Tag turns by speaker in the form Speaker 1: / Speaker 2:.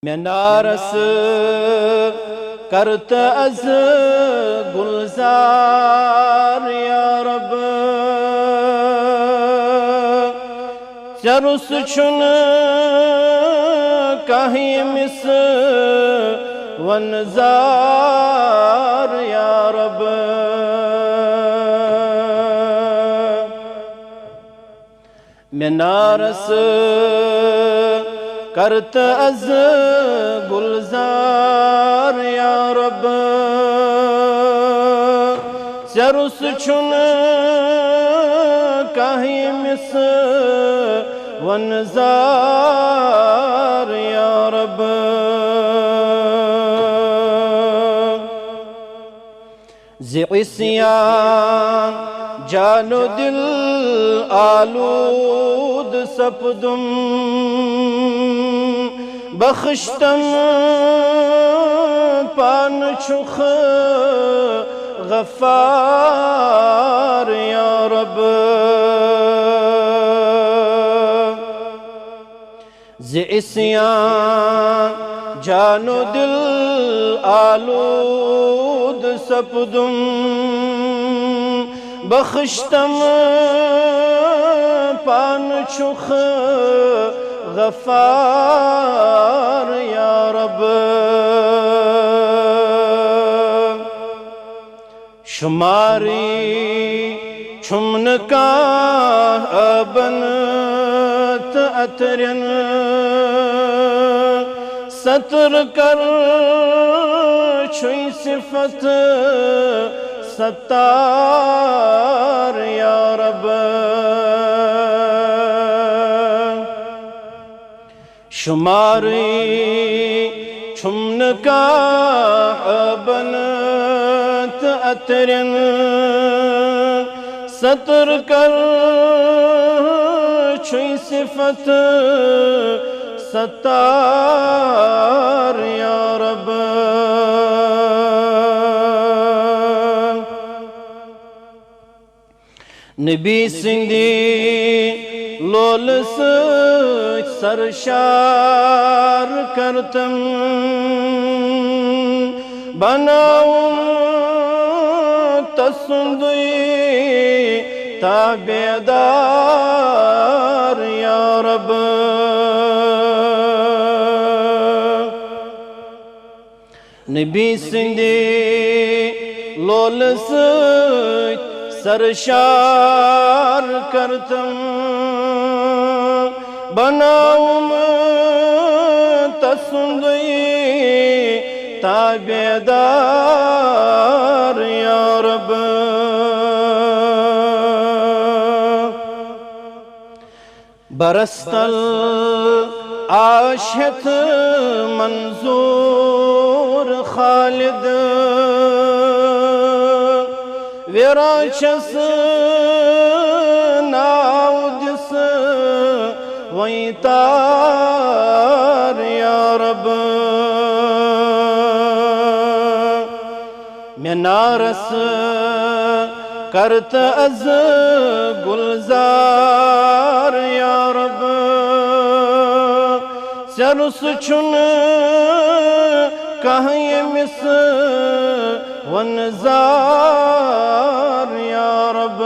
Speaker 1: मैं नारस करत अज गुलजार या रब चरुस छुन कहीं मिस वनजार या रब मैं नारस करत अज गुलजार या रब चरुस छुन कहीं मिस वनजार या रब ज़िक़्सियान जानो दिल आलूद सपदुम बख्शतम पान छुख गफ़ार या रब ज़िक़्सियान जानो दिल आलूद सपदुम बख्शतम पान छुख गफ़ार या रब शुमारी छुमन का बनत अतरन सतर कर छुई सिफत सत्तार या रब शुमारी छुमन का बनत अतरन सतर कर छुई सिफत सत्तार या रब नबी सिंधी लोल सरशार करतम बनाऊं तसुंदुई ताबेदार या रब नबी सिंधी लोल सरशार करतम बनाऊं तसुंदुई ताबेदार या रब बरस्तल आशत मंजूर खालिद विराचस नाउदिस वहीं तार या रब मैं नारस करत अज गुलजार या रब चरुस छुन कहीं मिस वनजार या रब